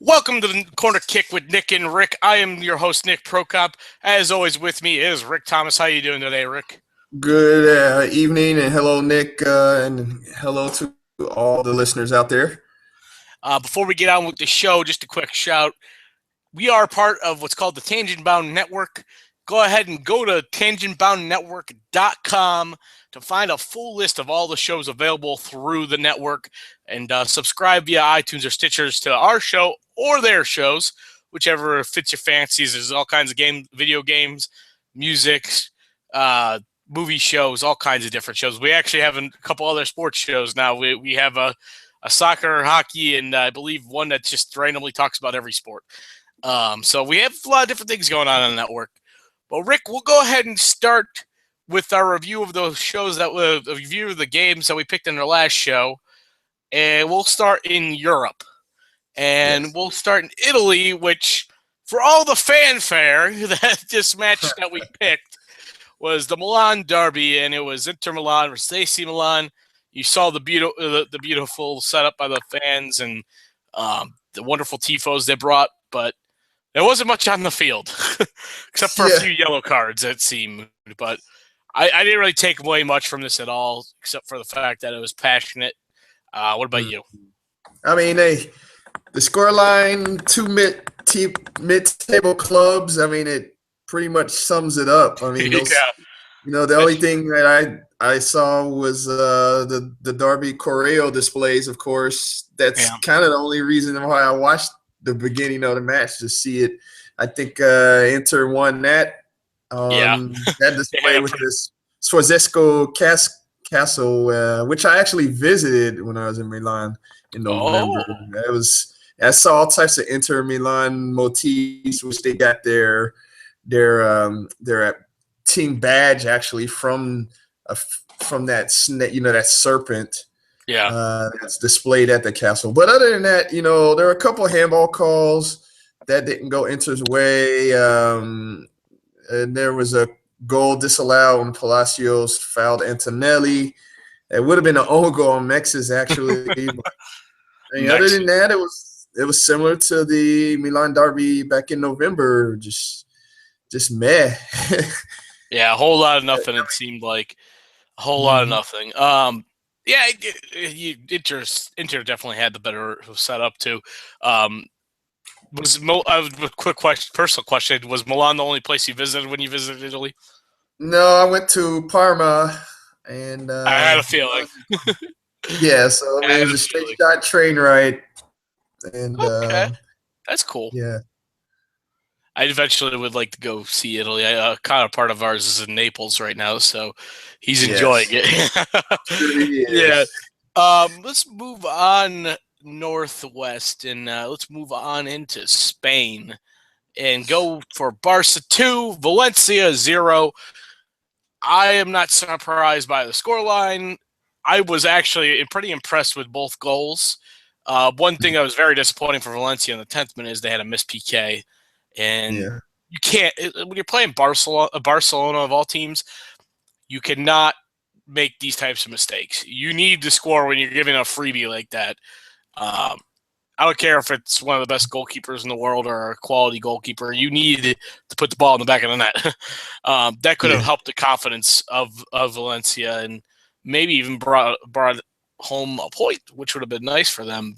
Welcome to the Corner Kick with Nick and Rick. I am your host, Nick Prokop. As always, with me is Rick Thomas. How you doing today, Rick? Good evening, and hello, Nick, and hello to all the listeners out there. Before we get on with the show, just a quick shout. We are part of what's called the Tangent Bound Network. Go ahead and go to tangentboundnetwork.com to find a full list of all the shows available through the network, and subscribe via iTunes or Stitchers to our show or their shows, whichever fits your fancies. There's all kinds of video games, music, movie shows, all kinds of different shows. We actually have a couple other sports shows now. We have a soccer, hockey, and I believe one that just randomly talks about every sport. So we have a lot of different things going on the network. Well, Rick, we'll go ahead and start with our review of those shows a review of the games that we picked in our last show. And we'll start in Europe. And We'll start in Italy, which, for all the fanfare that this match that we picked, was the Milan derby, and it was Inter Milan versus AC Milan. You saw the beautiful setup by the fans and the wonderful tifos they brought, but there wasn't much on the field, except for a few yellow cards, it seemed. But I didn't really take away much from this at all, except for the fact that it was passionate. What about you? I mean, the scoreline, two mid-table clubs. I mean, it pretty much sums it up. I mean, the only thing that I saw was the Derby choreo displays, of course. That's kind of the only reason why I watched the beginning of the match, to see it. I think Inter won that. That display with this Sforzesco Castle, which I actually visited when I was in Milan in November. I saw all types of Inter Milan motifs, which they got their team badge actually from that snake, that serpent. That's displayed at the castle. But other than that, there were a couple of handball calls that didn't go Inter's way. And there was a goal disallowed when Palacios fouled Antonelli. It would have been an own goal on Mexes, actually. But, other than that, it was similar to the Milan derby back in November. Just meh. A whole lot of nothing. It seemed like a whole lot of nothing. Inter definitely had the better setup too. Quick question, personal question: was Milan the only place you visited when you visited Italy? No, I went to Parma, and I had a feeling. So it was a straight shot train ride, and okay, that's cool. Yeah, I eventually would like to go see Italy. Kind of part of ours is in Naples right now, so he's enjoying it. Let's move on northwest, and let's move on into Spain and go for Barca 2, Valencia 0. I am not surprised by the scoreline. I was actually pretty impressed with both goals. One thing that was very disappointing for Valencia in the 10th minute is they had a missed PK. And you can't, when you're playing Barcelona of all teams, you cannot make these types of mistakes. You need to score when you're giving a freebie like that. I don't care if it's one of the best goalkeepers in the world or a quality goalkeeper. You need to put the ball in the back of the net. That could have helped the confidence of Valencia and maybe even brought home a point, which would have been nice for them.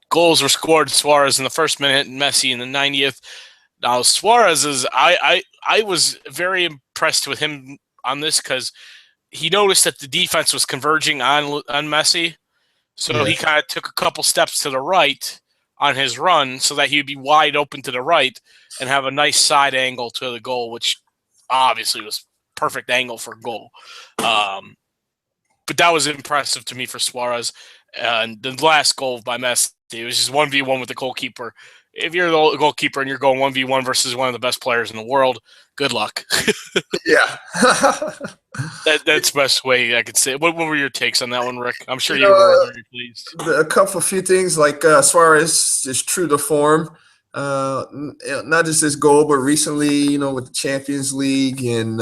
Goals were scored, Suarez in the first minute and Messi in the 90th. Now, Suarez I was very impressed with him on this because he noticed that the defense was converging on Messi. So he kind of took a couple steps to the right on his run so that he'd be wide open to the right and have a nice side angle to the goal, which obviously was perfect angle for a goal. But that was impressive to me for Suarez. And the last goal by Messi, it was just 1v1 with the goalkeeper. If you're the goalkeeper and you're going 1v1 versus one of the best players in the world, good luck. That's the best way I could say it. What were your takes on that one, Rick? I'm sure you were very pleased. A few things, like Suarez is true to form. Not just this goal, but recently, with the Champions League Yep.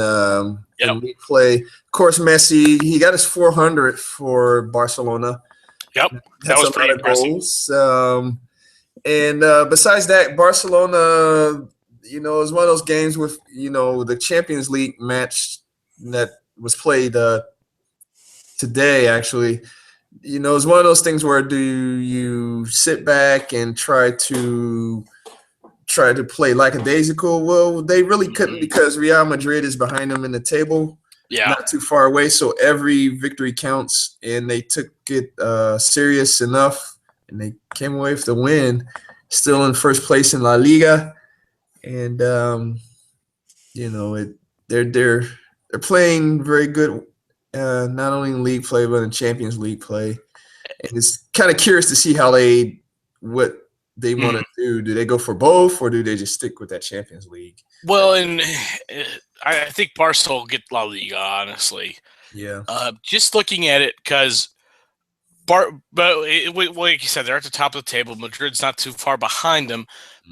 and league play. Of course, Messi, he got his 400 for Barcelona. Yep. That That's was a lot pretty of impressive. goals. And besides that, Barcelona, is one of those games with, the Champions League match that was played today, actually. It's one of those things where do you sit back and try to play lackadaisical? Well, they really couldn't because Real Madrid is behind them in the table, Yeah. not too far away. So every victory counts, and they took it serious enough, and they came away with the win. Still in first place in La Liga, and they're playing very good, not only in league play but in Champions League play. And it's kind of curious to see what they want to do. Do they go for both, or do they just stick with that Champions League? Well, and I think Barca will get La Liga, honestly. Yeah. Just looking at it, because like you said, they're at the top of the table. Madrid's not too far behind them,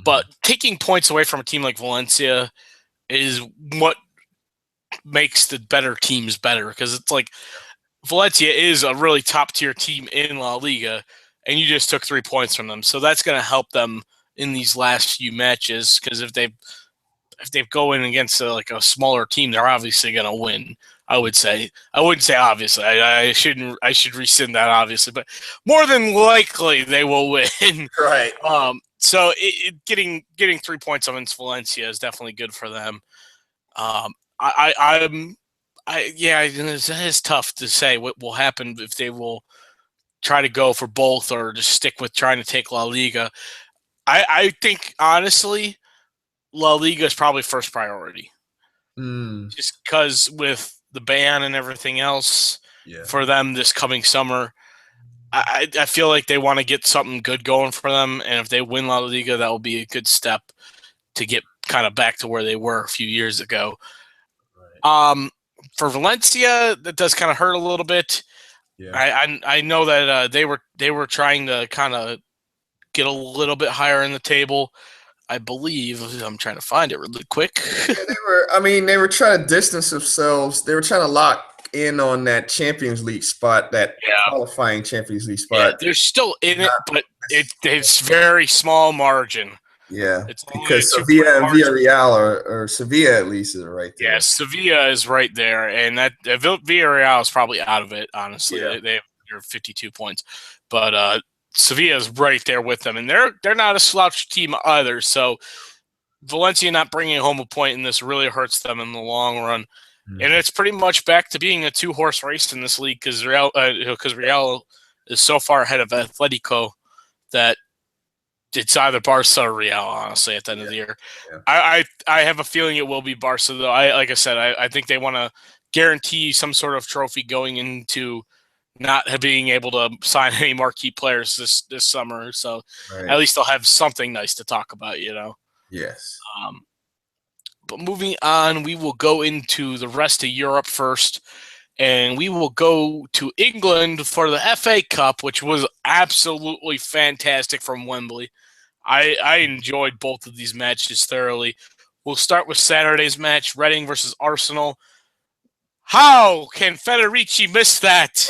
but taking points away from a team like Valencia is what makes the better teams better, because it's like Valencia is a really top-tier team in La Liga, and you just took 3 points from them. So that's going to help them in these last few matches, because if they go in against a smaller team, they're obviously going to win. I would say. I wouldn't say obviously. I should rescind that obviously, but more than likely they will win. Right. So getting 3 points against Valencia is definitely good for them. It's tough to say what will happen if they will try to go for both or just stick with trying to take La Liga. I think honestly, La Liga is probably first priority. Just because with the ban and everything else for them this coming summer, I feel like they want to get something good going for them, and if they win La Liga, that will be a good step to get kind of back to where they were a few years ago. Right. For Valencia, that does kind of hurt a little bit. Yeah. I know that they were trying to kind of get a little bit higher in the table. I believe I'm trying to find it really quick. They were trying to distance themselves. They were trying to lock in on that Champions League spot, that qualifying Champions League spot. Yeah, they're still in it, but it's very small margin. Yeah, because Sevilla and Villarreal or Sevilla at least is right there. Yeah, Sevilla is right there, and that Villarreal is probably out of it. Honestly, they're 52 points, but Sevilla is right there with them, and they're not a slouch team either. So Valencia not bringing home a point in this really hurts them in the long run, and it's pretty much back to being a 2-horse race in this league because Real is so far ahead of Atletico that it's either Barca or Real, honestly, at the end of the year. Yeah. I have a feeling it will be Barca, though. Like I said, I think they want to guarantee some sort of trophy going into not being able to sign any marquee players this summer. So at least they'll have something nice to talk about, Yes. But moving on, we will go into the rest of Europe first, and we will go to England for the FA Cup, which was absolutely fantastic from Wembley. I enjoyed both of these matches thoroughly. We'll start with Saturday's match, Reading versus Arsenal. How can Federici miss that?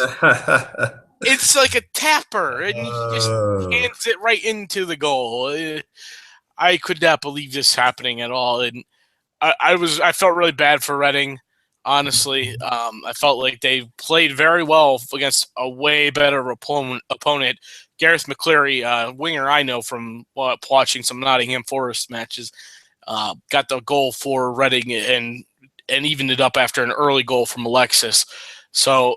It's like a tapper, and he just hands it right into the goal. I could not believe this happening at all, and I felt really bad for Reading. Honestly, I felt like they played very well against a way better opponent. Gareth McCleary, winger I know from watching some Nottingham Forest matches, got the goal for Reading and evened it up after an early goal from Alexis. So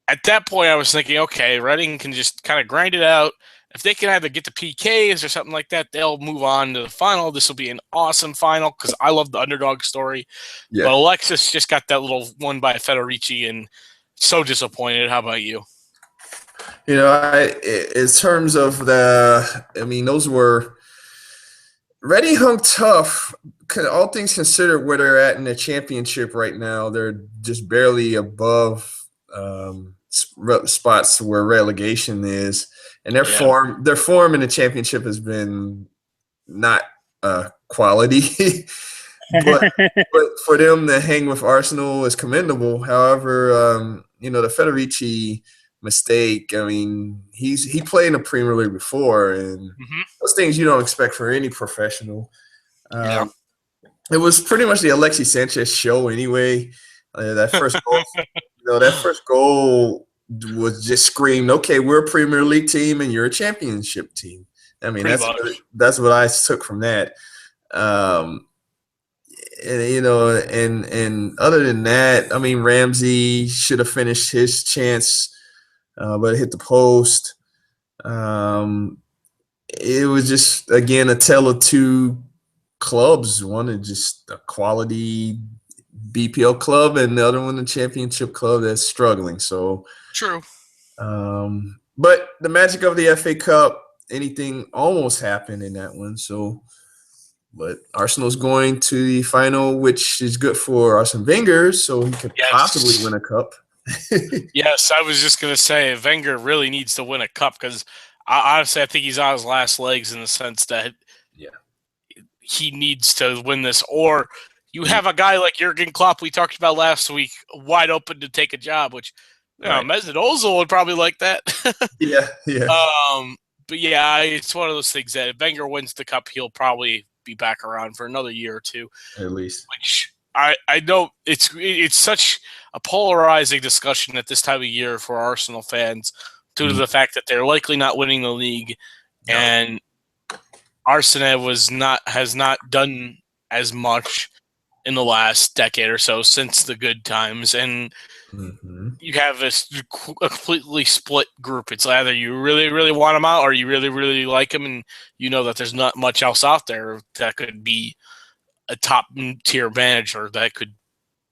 at that point, I was thinking, okay, Reading can just kind of grind it out. If they can either get the PKs or something like that, they'll move on to the final. This will be an awesome final because I love the underdog story. Yeah. But Alexis just got that little one by Federici and so disappointed. How about you? In terms of those were Reading hung tough. All things considered, where they're at in the championship right now, they're just barely above spots where relegation is. And their form in the championship has been not quality. but for them to hang with Arsenal is commendable. However, the Federici mistake. I mean, he played in the Premier League before, and those things you don't expect for any professional. Yeah. It was pretty much the Alexis Sanchez show anyway. That first goal, that first goal was just screamed, "Okay, we're a Premier League team and you're a Championship team." I mean, that's what I took from that. And other than that, I mean, Ramsey should have finished his chance, but it hit the post. It was just, again, a tale of two clubs. One is just a quality BPL club, and the other one a championship club that's struggling. So true. But the magic of the FA Cup, anything almost happened in that one. So, but Arsenal's going to the final, which is good for Arsene Wenger, so he could possibly win a cup. Yes, I was just going to say Wenger really needs to win a cup because honestly, I think he's on his last legs in the sense that he needs to win this. Or you have a guy like Jurgen Klopp we talked about last week wide open to take a job, which Mesut Ozil would probably like that. Yeah. But yeah, it's one of those things that if Wenger wins the cup, he'll probably be back around for another year or two. At least. Which I know it's such a polarizing discussion at this time of year for Arsenal fans due to the fact that they're likely not winning the league, and Arsenal has not done as much in the last decade or so since the good times, and you have a completely split group. It's either you really, really want them out, or you really, really like them, and you know that there's not much else out there that could be a top tier manager that could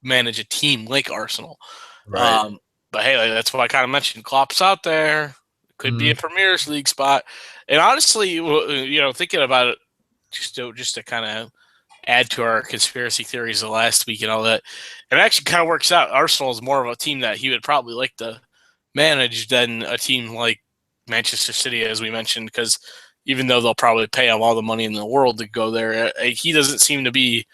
manage a team like Arsenal. Right. But hey, that's what I kind of mentioned. Klopp's out there. Could be a Premier League spot. And honestly, thinking about it, just to kind of add to our conspiracy theories of last week and all that, it actually kind of works out. Arsenal is more of a team that he would probably like to manage than a team like Manchester City, as we mentioned, because even though they'll probably pay him all the money in the world to go there, he doesn't seem to be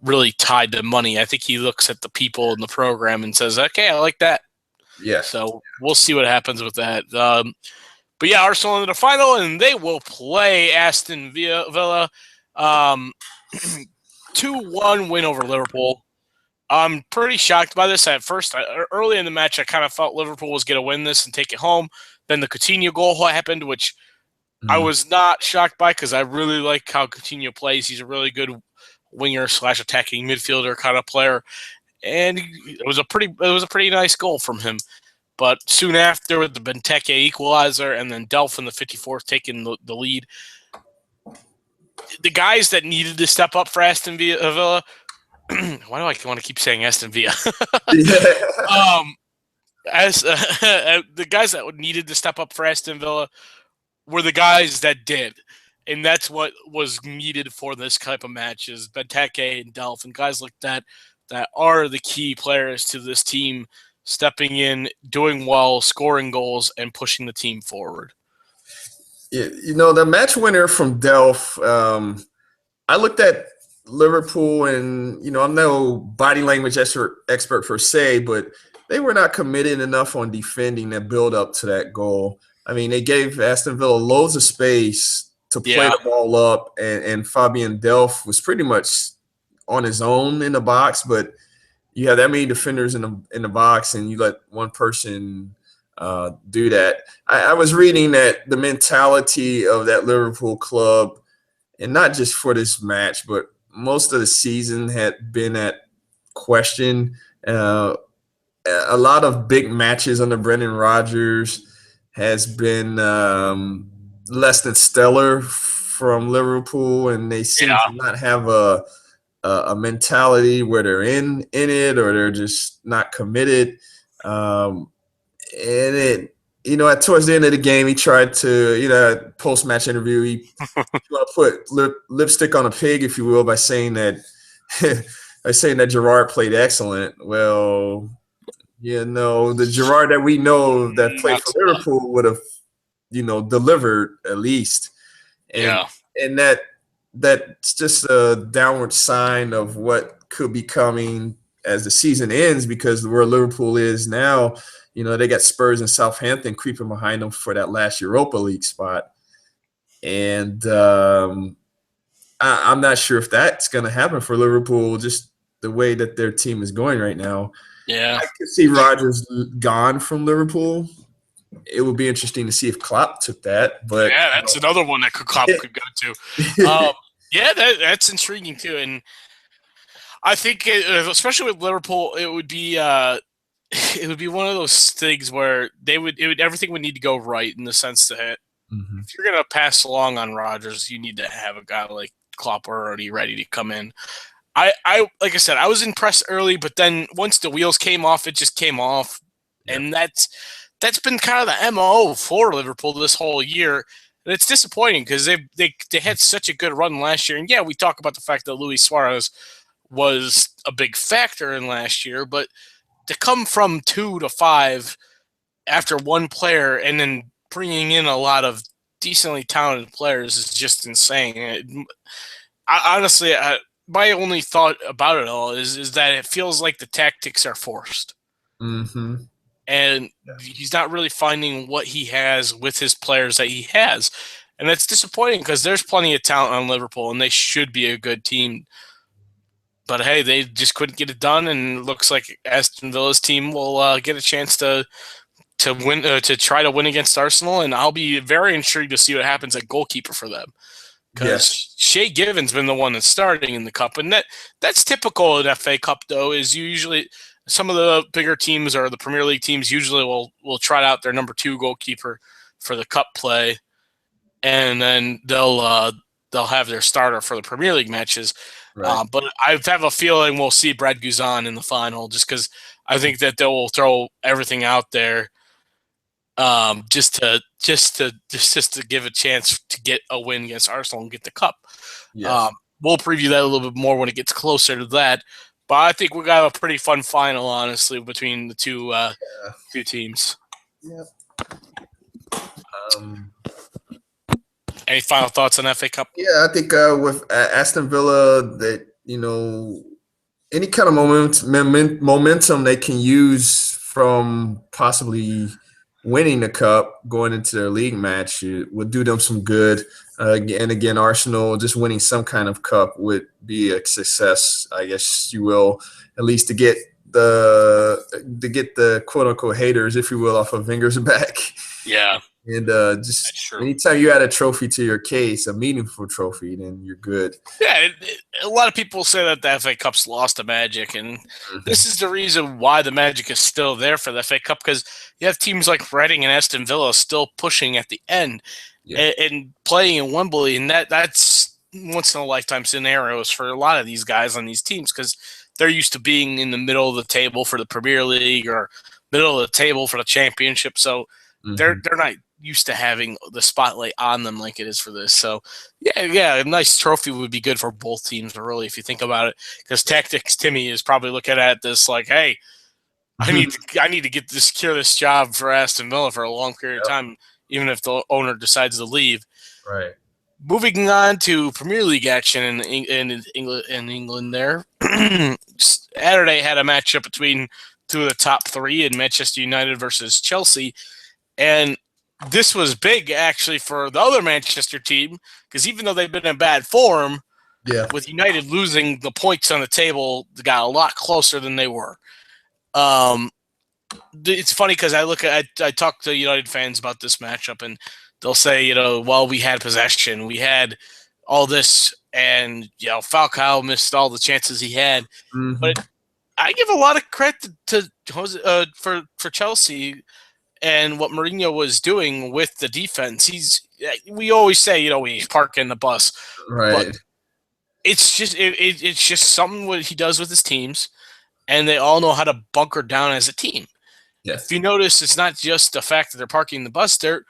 really tied to money. I think he looks at the people in the program and says, okay, I like that. Yeah. So we'll see what happens with that. But yeah, Arsenal in the final, and they will play Aston Villa. 2-1 win over Liverpool. I'm pretty shocked by this. At first, early in the match, I kind of thought Liverpool was going to win this and take it home. Then the Coutinho goal happened, which I was not shocked by because I really like how Coutinho plays. He's a really good winger / attacking midfielder kind of player, and it was a pretty nice goal from him. But soon after, with the Benteke equalizer and then Delph in the 54th taking the lead, the guys that needed to step up for Aston Villa. Why do I want to keep saying Aston Villa? The guys that needed to step up for Aston Villa were the guys that did. And that's what was needed for this type of matches. Benteke and Delph and guys like that are the key players to this team, stepping in, doing well, scoring goals, and pushing the team forward. Yeah, the match winner from Delph, I looked at Liverpool, and I'm no body language expert per se, but they were not committed enough on defending that build up to that goal. I mean, they gave Aston Villa loads of space to play the ball up, and Fabian Delph was pretty much on his own in the box. But you have that many defenders in the box, and you let one person do that. I was reading that the mentality of that Liverpool club, and not just for this match, but most of the season had been at question. A lot of big matches under Brendan Rodgers has been less than stellar from Liverpool, and they seem to not have a mentality where they're in it, or they're just not committed. And at towards the end of the game, he tried to, post-match interview, he put lipstick on a pig, if you will, by saying that Gerrard played excellent. Well, the Gerrard that we know that played for Liverpool would have, delivered at least. And that that's just a downward sign of what could be coming as the season ends, because where Liverpool is now, they got Spurs and Southampton creeping behind them for that last Europa League spot. And I'm not sure if that's going to happen for Liverpool, just the way that their team is going right now. Yeah. I could see Rodgers gone from Liverpool. It would be interesting to see if Klopp took that. But yeah, that's another one that Klopp could go to. Yeah, that's intriguing too. And I think, especially with Liverpool, it would be one of those things where everything would need to go right, in the sense that if you're gonna pass along on Rodgers, you need to have a guy like Klopp already ready to come in. I like I said, I was impressed early, but then once the wheels came off, it just came off, and that's been kind of the MO for Liverpool this whole year. And it's disappointing because they had such a good run last year. And yeah, we talk about the fact that Luis Suarez was a big factor in last year, but to come from 2 to 5 after one player and then bringing in a lot of decently talented players is just insane. Honestly, my only thought about it all is that it feels like the tactics are forced. Mm-hmm. And he's not really finding what he has with his players that he has. And that's disappointing because there's plenty of talent on Liverpool and they should be a good team. But hey, they just couldn't get it done, and it looks like Aston Villa's team will get a chance to win, to try to win against Arsenal. And I'll be very intrigued to see what happens at goalkeeper for them, because Shea Given's been the one that's starting in the cup, and that's typical in FA Cup. Though, is usually some of the bigger teams or the Premier League teams usually will try out their number 2 goalkeeper for the cup play, and then they'll have their starter for the Premier League matches. Right. But I have a feeling we'll see Brad Guzan in the final, just because I think that they will throw everything out there, just to give a chance to get a win against Arsenal and get the cup. Yes. We'll preview that a little bit more when it gets closer to that. But I think we got a pretty fun final, honestly, between the two teams. Yeah. Any final thoughts on FA Cup? Yeah, I think with Aston Villa, that any kind of momentum they can use from possibly winning the cup going into their league match would do them some good. And again, Arsenal just winning some kind of cup would be a success, I guess you will, at least to get the quote unquote haters, if you will, off of Wenger's back. Yeah. And just anytime you add a trophy to your case, a meaningful trophy, then you're good. Yeah, a lot of people say that the FA Cup's lost the magic, and this is the reason why the magic is still there for the FA Cup, because you have teams like Reading and Aston Villa still pushing at the end and playing in Wembley, and that's once-in-a-lifetime scenarios for a lot of these guys on these teams, because they're used to being in the middle of the table for the Premier League or middle of the table for the Championship, so they're not used to having the spotlight on them like it is for this. So yeah, a nice trophy would be good for both teams, really, if you think about it, because Tactics Timmy is probably looking at this like, hey, I need to secure this job for Aston Villa for a long period of time, even if the owner decides to leave. Right. Moving on to Premier League action in England there. Saturday had a matchup between 2 of the top 3 in Manchester United versus Chelsea, and this was big, actually, for the other Manchester team, because even though they've been in bad form, with United losing, the points on the table, they got a lot closer than they were. It's funny because I talk to United fans about this matchup, and they'll say, well, we had possession, we had all this, and Falcao missed all the chances he had. But I give a lot of credit for Chelsea and what Mourinho was doing with the defense. We always say, he's parking the bus, right? But it's just something what he does with his teams, and they all know how to bunker down as a team. Yes. If you notice, it's not just the fact that they're parking the bus; they're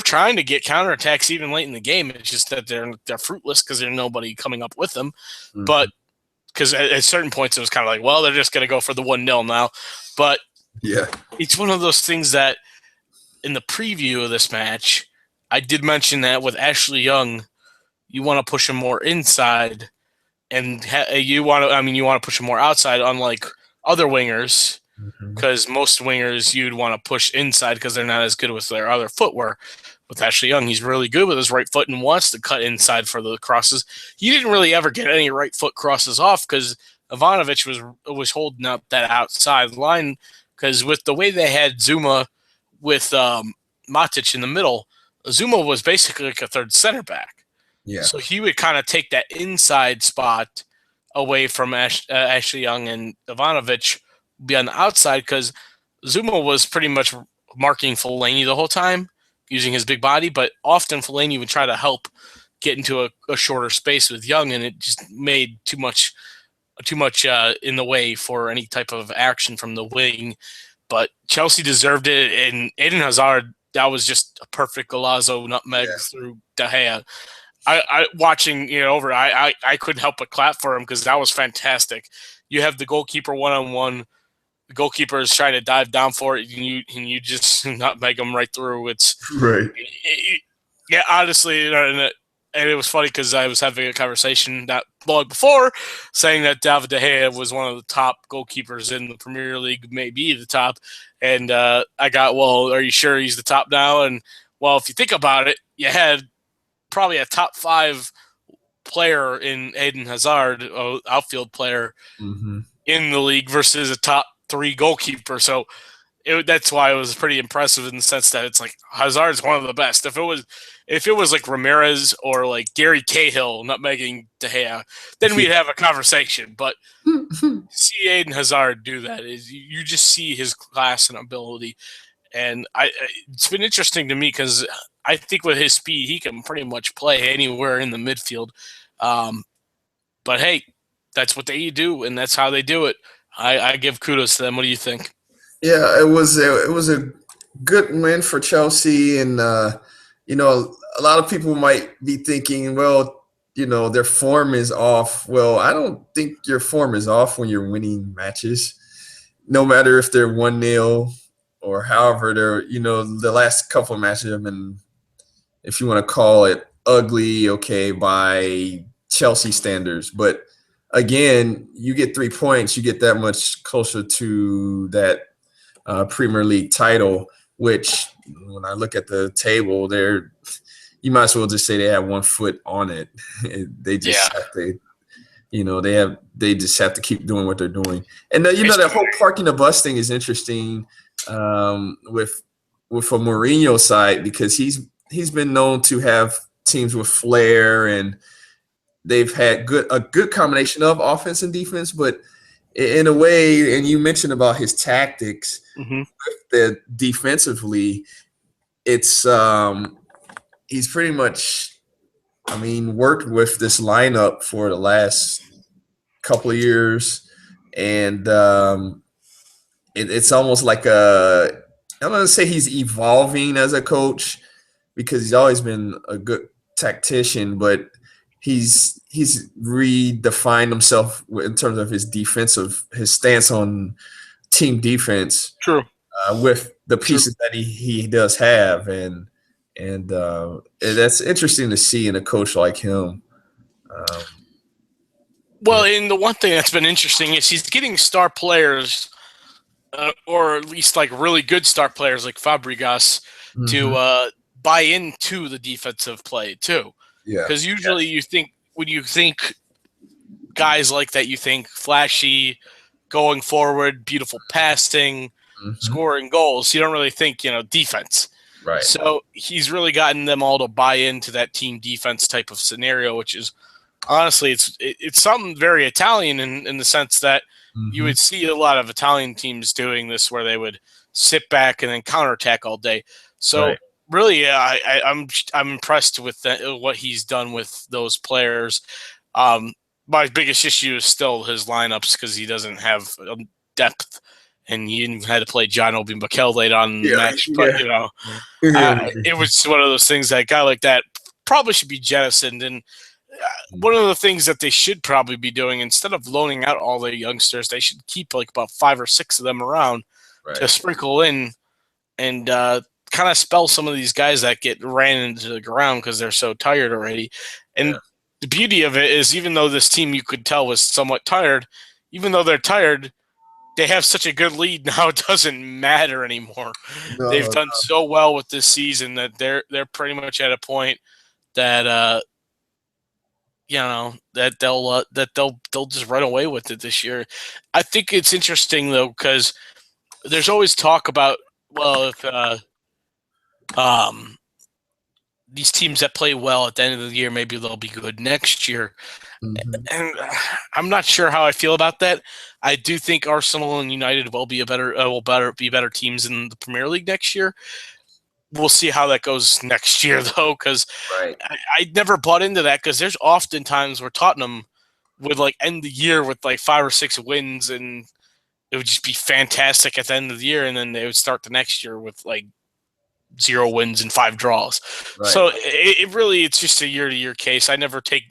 trying to get counterattacks even late in the game. It's just that they're fruitless because there's nobody coming up with them. But because at certain points it was kind of like, well, they're just going to go for the 1-0 now. But it's one of those things that, in the preview of this match, I did mention that with Ashley Young you want to push him more inside, and you want to push him more outside, unlike other wingers, because most wingers you'd want to push inside because they're not as good with their other footwork. With Ashley Young, he's really good with his right foot and wants to cut inside for the crosses. He didn't really ever get any right foot crosses off because Ivanovic was holding up that outside line, because with the way they had Zuma with Matic in the middle, Zuma was basically like a third center back. Yeah. So he would kind of take that inside spot away from Ashley Young, and Ivanovic be on the outside because Zuma was pretty much marking Fellaini the whole time using his big body, but often Fellaini would try to help get into a shorter space with Young, and it just made too much in the way for any type of action from the wing. But Chelsea deserved it, and Eden Hazard, that was just a perfect Golazo nutmeg through De Gea. I watching over, I couldn't help but clap for him because that was fantastic. You have the goalkeeper one-on-one. The goalkeeper is trying to dive down for it, and you just nutmeg him right through. It's right. Yeah, honestly, and it was funny because I was having a conversation that long before saying that David De Gea was one of the top goalkeepers in the Premier League, maybe the top. And I got, well, are you sure he's the top now? And, well, if you think about it, you had probably a top 5 player in Eden Hazard, outfield player, in the league versus a top 3 goalkeeper. So that's why it was pretty impressive in the sense that it's like Hazard's one of the best. If it was like Ramirez or like Gary Cahill nutmegging De Gea, then we'd have a conversation. But see Eden Hazard do that, is you just see his class and ability. And it's been interesting to me because I think with his speed, he can pretty much play anywhere in the midfield. But hey, that's what they do, and that's how they do it. I give kudos to them. What do you think? Yeah, it was a good win for Chelsea, and a lot of people might be thinking, well, their form is off. Well, I don't think your form is off when you're winning matches, no matter if they're 1-0 or however they're. The last couple of matches have been, if you want to call it ugly, okay, by Chelsea standards, but again, you get 3 points, you get that much closer to that Premier League title, which when I look at the table there, you might as well just say they have 1 foot on it. They just have to, they just have to keep doing what they're doing. And that whole parking the bus thing is interesting with a Mourinho side, because he's been known to have teams with flair, and they've had a good combination of offense and defense, but in a way, and you mentioned about his tactics, that defensively, it's he's pretty much, worked with this lineup for the last couple of years, and it's almost like I'm going to say he's evolving as a coach, because he's always been a good tactician, but he's redefined himself in terms of his stance on team defense. True. With the pieces that he does have, and that's interesting to see in a coach like him. And the one thing that's been interesting is he's getting star players, or at least like really good star players like Fabregas, to buy into the defensive play too. Yeah. Because usually when you think guys like that, you think flashy, going forward, beautiful passing, scoring goals. You don't really think, defense. Right. So he's really gotten them all to buy into that team defense type of scenario, which is honestly, it's something very Italian in the sense that you would see a lot of Italian teams doing this, where they would sit back and then counterattack all day. So really, I'm impressed with what he's done with those players. My biggest issue is still his lineups, because he doesn't have depth, and he even had to play John Obi Mikel late on in the match. But it was one of those things that a guy like that probably should be jettisoned. And one of the things that they should probably be doing, instead of loaning out all the youngsters, they should keep like about 5 or 6 of them around to sprinkle in and kind of spell some of these guys that get ran into the ground because they're so tired already, And the beauty of it is, even though this team you could tell was somewhat tired, even though they're tired, they have such a good lead now. It doesn't matter anymore. They've No, done so well with this season that they're pretty much at a point that they'll just run away with it this year. I think it's interesting though, because there's always talk about, well, if um these teams that play well at the end of the year, maybe they'll be good next year. Mhm. And I'm not sure how I feel about that. I do think Arsenal and United will be better teams in the Premier League next year. We'll see how that goes next year, though, because Right. I never bought into that, because there's often times where Tottenham would like end the year with like 5 or 6 wins, and it would just be fantastic at the end of the year, and then they would start the next year with like 0 wins and 5 draws. Right. So it's just a year-to-year case. I never take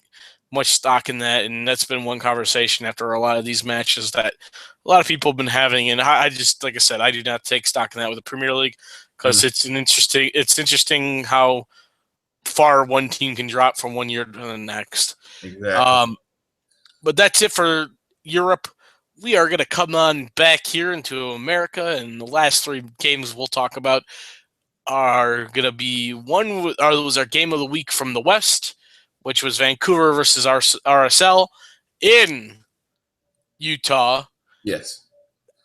much stock in that, and that's been one conversation after a lot of these matches that a lot of people have been having. And I just, like I said, I do not take stock in that with the Premier League, because Mm. it's interesting how far one team can drop from one year to the next. Exactly. But that's it for Europe. We are going to come on back here into America, and the last 3 games we'll talk about are going to be was our game of the week from the West, which was Vancouver versus RSL in Utah. Yes.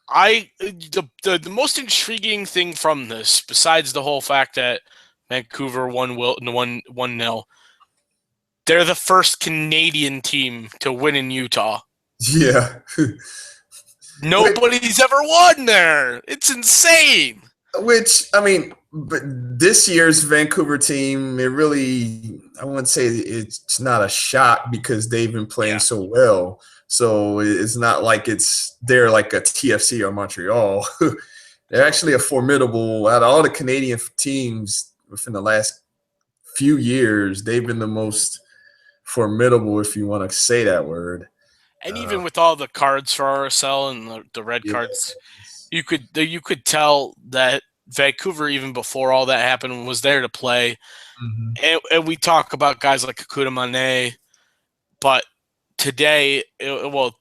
The most intriguing thing from this, besides the whole fact that Vancouver won 1-0, they're the first Canadian team to win in Utah. Yeah. Nobody's ever won there. It's insane. Which, I mean, but this year's Vancouver team, it really, I wouldn't say it's not a shock because they've been playing so well. So it's not like they're like a TFC or Montreal. They're actually a formidable, out of all the Canadian teams within the last few years, they've been the most formidable, if you want to say that word. And even with all the cards for RSL and the red cards, you could tell that Vancouver, even before all that happened, was there to play. Mm-hmm. And we talk about guys like Kakuta Mane, but today, not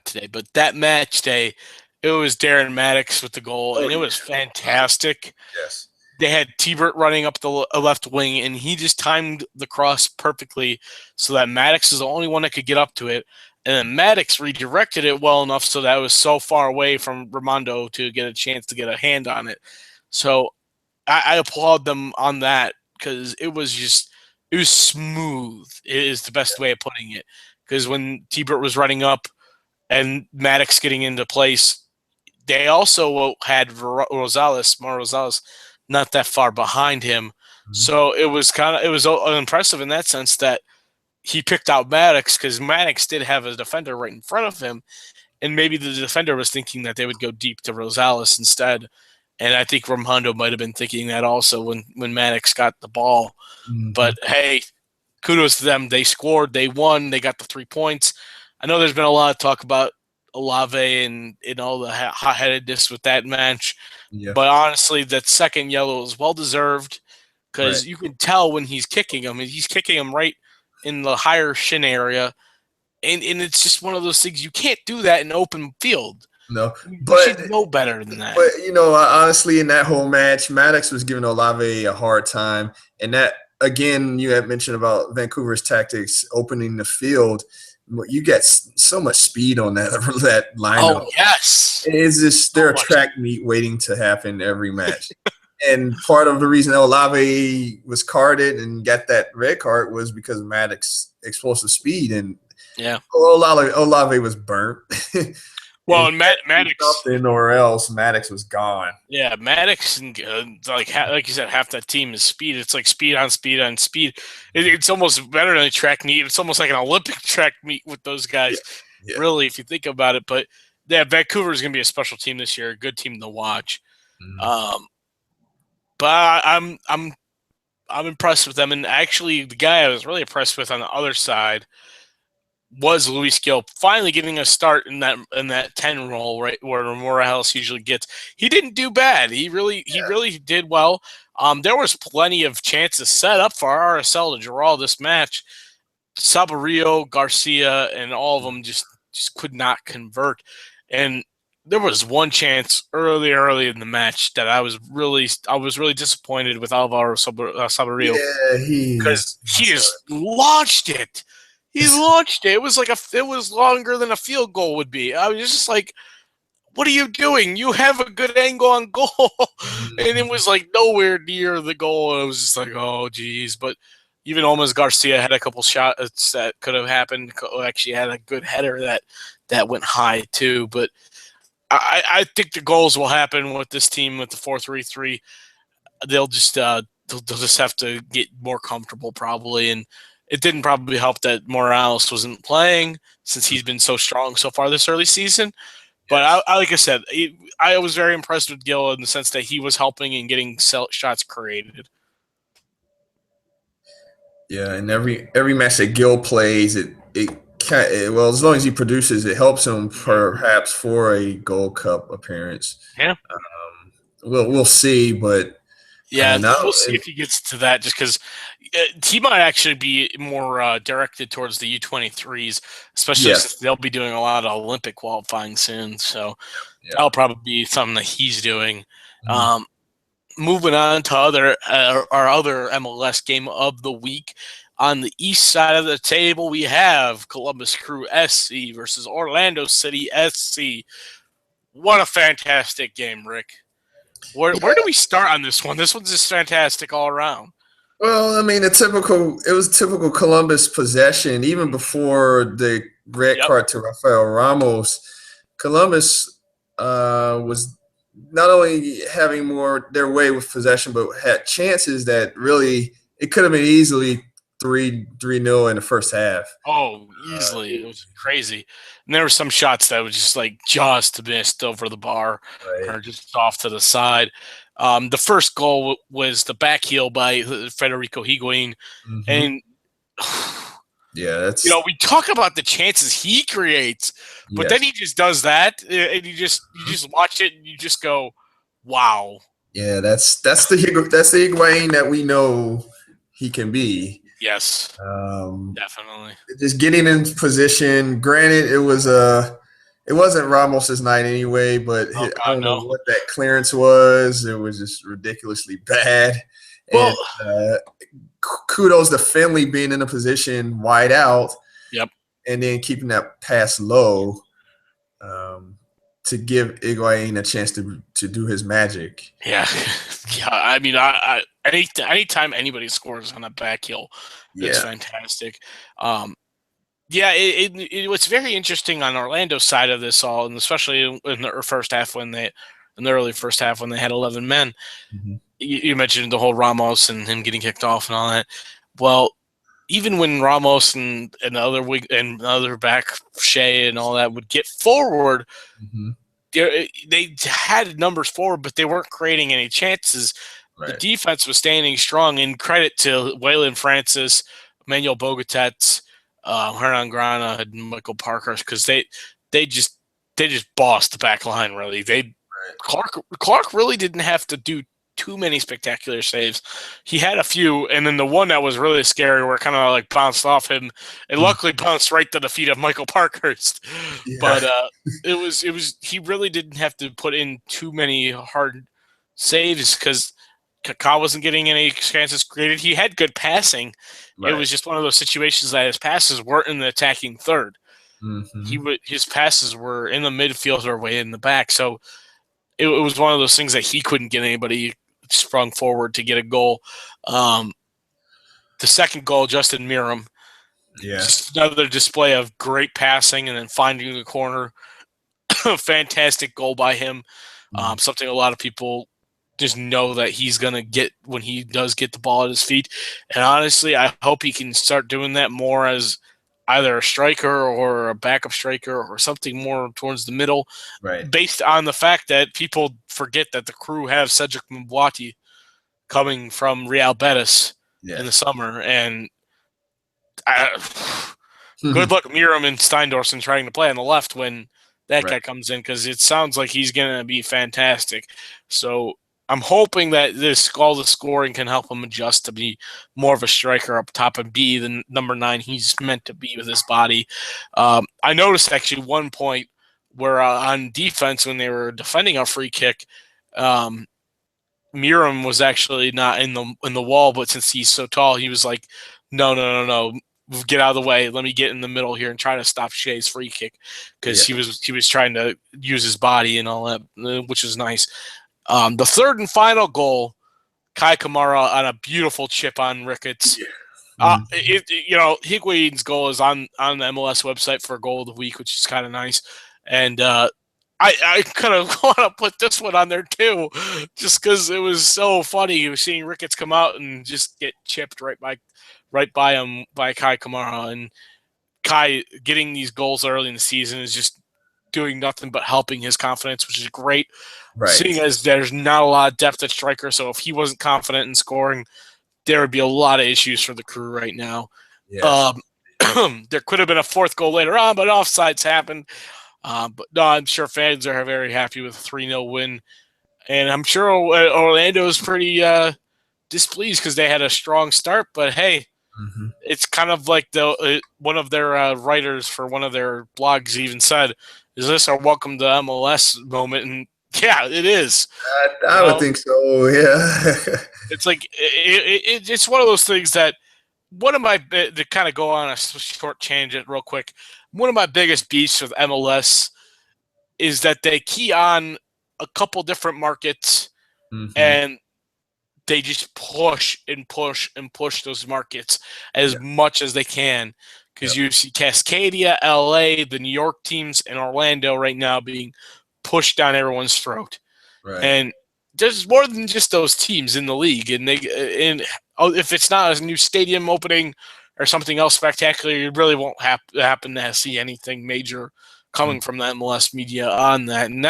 today, but that match day, it was Darren Maddox with the goal, and it was fantastic. Yes. They had T-Bert running up the left wing, and he just timed the cross perfectly so that Maddox is the only one that could get up to it. And then Maddox redirected it well enough so that it was so far away from Raimondo to get a chance to get a hand on it. So I applaud them on that, because it was smooth. It is the best way of putting it. Because when T-Bert was running up and Maddox getting into place, they also had Mauro Rosales not that far behind him. Mm-hmm. So it was impressive in that sense that he picked out Maddox, because Maddox did have a defender right in front of him, and maybe the defender was thinking that they would go deep to Rosales instead. And I think Raimondo might have been thinking that also when Maddox got the ball. Mm-hmm. But hey, kudos to them. They scored. They won. They got the 3 points. I know there's been a lot of talk about Olave and all the hot-headedness with that match. Yeah. But honestly, that second yellow is well-deserved, because you can tell when he's kicking him. He's kicking him right in the higher shin area. And it's just one of those things. You can't do that in open field. No, but you should know better than that. But, honestly, in that whole match, Maddox was giving Olave a hard time. And that, again, you had mentioned about Vancouver's tactics opening the field. You get so much speed on that lineup. Oh, yes. It's just they're a track meet waiting to happen every match. And part of the reason Olave was carded and got that red card was because of Maddox's explosive speed. And Olave was burnt. Well, and Maddox something or else Maddox was gone. Yeah, Maddox and like you said, half that team is speed. It's like speed on speed on speed. It's almost better than a track meet. It's almost like an Olympic track meet with those guys. Yeah. Really, if you think about it. But yeah, Vancouver is going to be a special team this year. A good team to watch. Mm-hmm. But I'm impressed with them. And actually, the guy I was really impressed with on the other side was Luis Gil, finally getting a start in that 10 role, right where Morales usually gets. He didn't do bad. He really did well. There was plenty of chances set up for RSL to draw this match. Sabarillo, Garcia, and all of them just could not convert. And there was one chance early in the match that I was really disappointed with Alvaro Sabarillo Yeah, because he sorry. just launched it. He launched it. It was like it was longer than a field goal would be. I was just like, what are you doing? You have a good angle on goal. And it was like nowhere near the goal. And it was just like, oh, geez. But even almost Garcia had a couple shots that could have happened. Actually had a good header that went high too. But I think the goals will happen with this team with the 4-3-3. They'll just have to get more comfortable probably. And it didn't probably help that Morales wasn't playing since he's been so strong so far this early season. But I like I said, I was very impressed with Gil in the sense that he was helping and getting shots created. Yeah, and every match that Gil plays, well, as long as he produces, it helps him perhaps for a Gold Cup appearance. Yeah, we'll see, but yeah, we'll see if he gets to that. Just because he might actually be more directed towards the U23s, especially since they'll be doing a lot of Olympic qualifying soon. So that'll probably be something that he's doing. Mm-hmm. Moving on to our other MLS game of the week. On the east side of the table, we have Columbus Crew SC versus Orlando City SC. What a fantastic game, Rick. Where do we start on this one? This one's just fantastic all around. Well, I mean, it was typical Columbus possession. Even before the red card to Rafael Ramos, Columbus was not only having more their way with possession, but had chances that really it could have been easily 3-0 in the first half. Oh, easily. It was crazy. And there were some shots that was just missed over the bar or just off to the side. The first goal was the back heel by Federico Higuain. Mm-hmm. And that's we talk about the chances he creates, but then he just does that, and you just watch it and you just go, wow. Yeah, that's the Higuain that we know he can be. Yes, definitely. Just getting in position. Granted, it wasn't Ramos's night anyway, but I don't know what that clearance was. It was just ridiculously bad. Well, and kudos to Finley being in a position wide out. Yep. And then keeping that pass low to give Higuain a chance to do his magic. Yeah. I mean, anytime anybody scores on a back heel, it's fantastic. What's very interesting on Orlando's side of this all, and especially in the first half in the early first half when they had 11 men. Mm-hmm. You mentioned the whole Ramos and him getting kicked off and all that. Well, even when Ramos and other back Shea and all that would get forward, mm-hmm. they had numbers forward, but they weren't creating any chances. Right. The defense was standing strong, and credit to Waylon Francis, Manuel Bogatetz, Hernan Grana, and Michael Parker, because they just bossed the back line. Really, Clark really didn't have to do too many spectacular saves. He had a few, and then the one that was really scary, where it kind of bounced off him, and luckily bounced right to the feet of Michael Parkhurst. Yeah. But it was he really didn't have to put in too many hard saves because Kaká wasn't getting any chances created. He had good passing. Right. It was just one of those situations that his passes weren't in the attacking third. Mm-hmm. His passes were in the midfield or way in the back. So it was one of those things that he couldn't get anybody sprung forward to get a goal. The second goal, Justin Miram. Yeah. Just another display of great passing and then finding the corner. Fantastic goal by him. Something a lot of people just know that he's going to get when he does get the ball at his feet. And honestly, I hope he can start doing that more as either a striker or a backup striker or something more towards the middle, right? Based on the fact that people forget that the Crew have Cedric Mbwati coming from Real Betis in the summer. And good luck Miram and Steindorsen trying to play on the left when that guy comes in, because it sounds like he's going to be fantastic. So I'm hoping that all the scoring can help him adjust to be more of a striker up top and be the number 9 he's meant to be with his body. I noticed actually one point where on defense when they were defending a free kick, Miram was actually not in the wall, but since he's so tall, he was like, no, get out of the way. Let me get in the middle here and try to stop Shea's free kick because he was trying to use his body and all that, which is nice. The third and final goal, Kai Kamara on a beautiful chip on Ricketts. Yeah. Higuain's goal is on the MLS website for goal of the week, which is kind of nice. And I kind of want to put this one on there too, just because it was so funny seeing Ricketts come out and just get chipped right by him by Kai Kamara, and Kai getting these goals early in the season is just doing nothing but helping his confidence, which is great. Right. Seeing as there's not a lot of depth at striker, so if he wasn't confident in scoring, there would be a lot of issues for the Crew right now. Yes. There could have been a fourth goal later on, but offsides happened. But no, I'm sure fans are very happy with a 3-0 win. And I'm sure Orlando is pretty displeased because they had a strong start. But hey, it's kind of like one of their writers for one of their blogs even said, "Is this our welcome to MLS moment?" And yeah, it is. I would think so. Yeah, it's like it's one of those things that to kind of go on a short tangent real quick. One of my biggest beefs with MLS is that they key on a couple different markets and they just push and push and push those markets as much as they can. Because you see Cascadia, LA, the New York teams, and Orlando right now being pushed down everyone's throat. Right. And there's more than just those teams in the league. And if it's not a new stadium opening or something else spectacular, you really won't happen to see anything major coming from the MLS media on that. And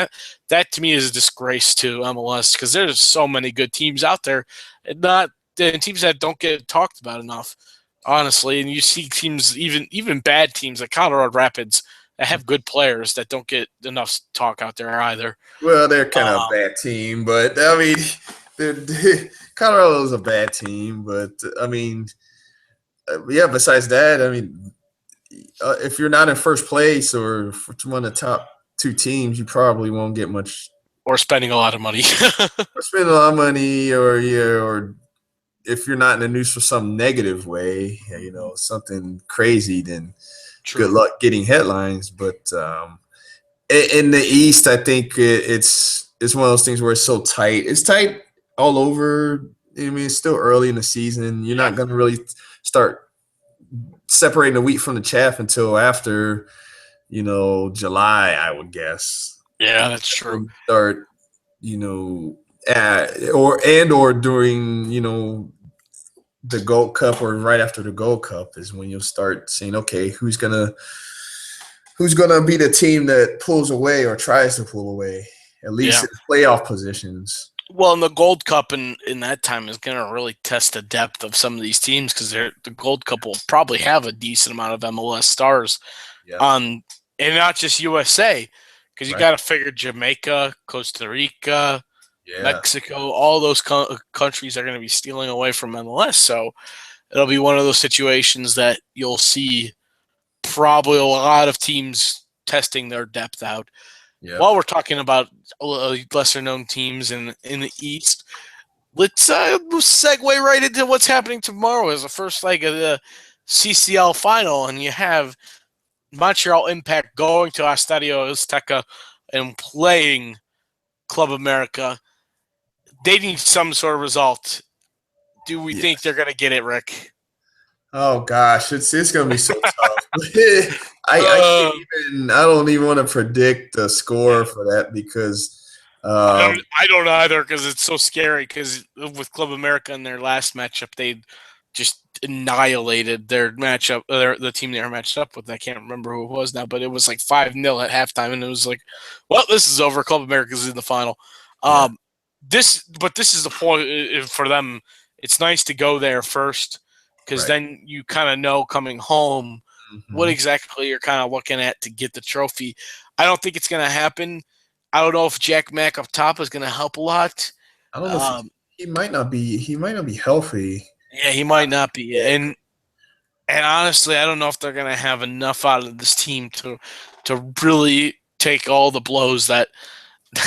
that to me is a disgrace to MLS because there's so many good teams out there, and teams that don't get talked about enough, honestly. And you see teams, even bad teams like Colorado Rapids, that have good players that don't get enough talk out there either. Well, they're kind of a bad team, but I mean, Colorado's a bad team, but I mean, besides that, I mean, if you're not in first place or one of the top 2 teams, you probably won't get much. Or spending a lot of money. or spending a lot of money, or if you're not in the news for some negative way, something crazy, then good luck getting headlines. But in the East, I think it's one of those things where it's so tight. It's tight all over. I mean, it's still early in the season. You're not going to really start separating the wheat from the chaff until after, July, I would guess. Yeah, that's true. Start, or during, the Gold Cup or right after the Gold Cup is when you'll start saying, okay, who's gonna be the team that pulls away or tries to pull away, at least in playoff positions. Well, and the Gold Cup in that time is going to really test the depth of some of these teams because the Gold Cup will probably have a decent amount of MLS stars and not just USA, because you got to figure Jamaica, Costa Rica, Mexico, all those countries are going to be stealing away from MLS. So it'll be one of those situations that you'll see probably a lot of teams testing their depth out. Yeah. While we're talking about lesser-known teams in the East, let's segue right into what's happening tomorrow as the first leg of the CCL final, and you have Montreal Impact going to Estadio Azteca and playing Club America. They need some sort of result. Do we think they're going to get it, Rick? Oh gosh, it's going to be so tough. I don't even want to predict the score for that because I don't either because it's so scary. Because with Club America in their last matchup, they just annihilated their matchup, the team they were matched up with. I can't remember who it was now, but it was like 5-0 at halftime, and it was like, well, this is over. Club America's in the final. This is the point for them. It's nice to go there first because then you kind of know coming home what exactly you're kind of looking at to get the trophy. I don't think it's going to happen. I don't know if Jack Mack up top is going to help a lot. I don't know if he might not be. He might not be healthy. Yeah, he might not be. And honestly, I don't know if they're going to have enough out of this team to really take all the blows that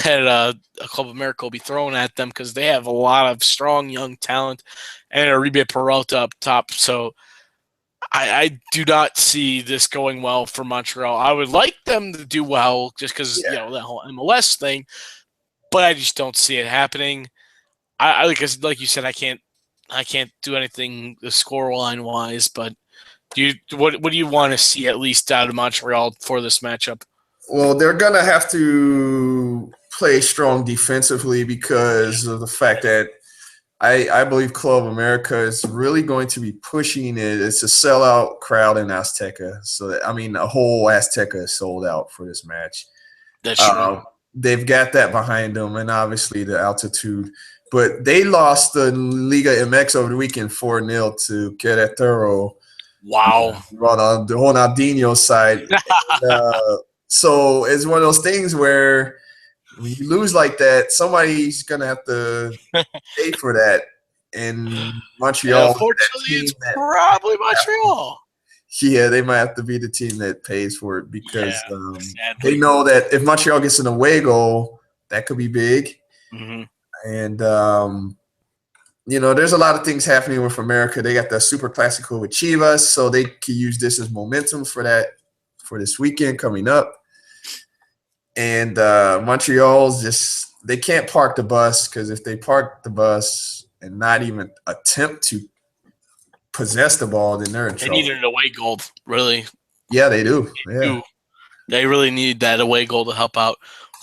a Club America will be throwing at them, because they have a lot of strong young talent and Uribe Peralta up top. So I do not see this going well for Montreal. I would like them to do well just because, that whole MLS thing, but I just don't see it happening. I like you said, I can't do anything the score line wise, but what do you want to see at least out of Montreal for this matchup? Well, they're gonna have to play strong defensively because of the fact that I believe Club America is really going to be pushing it. It's a sellout crowd in Azteca. So, a whole Azteca is sold out for this match. That's true. They've got that behind them, and obviously the altitude. But they lost the Liga MX over the weekend 4-0 to Querétaro. Wow. On the Ronaldinho side. So it's one of those things where when you lose like that, somebody's gonna have to pay for that. And Montreal, unfortunately, it's probably Montreal. Yeah, they might have to be the team that pays for it because they know that if Montreal gets an away goal, that could be big. Mm-hmm. And there's a lot of things happening with America. They got the Super Classico with Chivas, so they can use this as momentum for this weekend coming up. And Montreal's they can't park the bus, because if they park the bus and not even attempt to possess the ball, then they're in trouble. They need an away goal, really. Yeah, they do. Yeah. They really need that away goal to help out.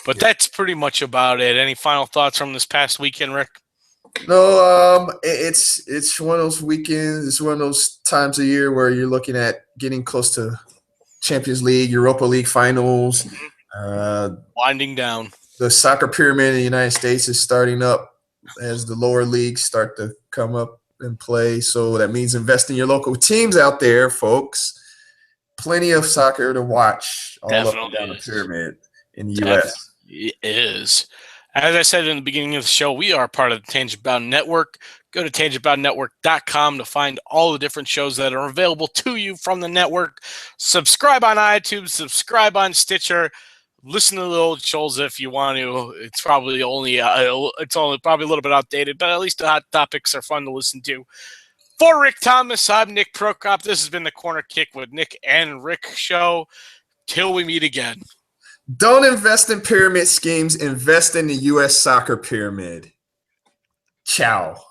But that's pretty much about it. Any final thoughts from this past weekend, Rick? No, it's one of those weekends. It's one of those times of year where you're looking at getting close to Champions League, Europa League finals. Winding down. The soccer pyramid in the United States is starting up as the lower leagues start to come up and play. So that means invest in your local teams out there, folks. Plenty of soccer to watch all up and down the pyramid in the U.S. It is. As I said in the beginning of the show, we are part of the Tangent Bound Network. Go to tangentboundnetwork.com to find all the different shows that are available to you from the network. Subscribe on iTunes, subscribe on Stitcher. Listen to the old shows if you want to. It's probably only probably a little bit outdated, but at least the hot topics are fun to listen to. For Rick Thomas, I'm Nick Prokop. This has been the Corner Kick with Nick and Rick show. Till we meet again. Don't invest in pyramid schemes. Invest in the U.S. soccer pyramid. Ciao.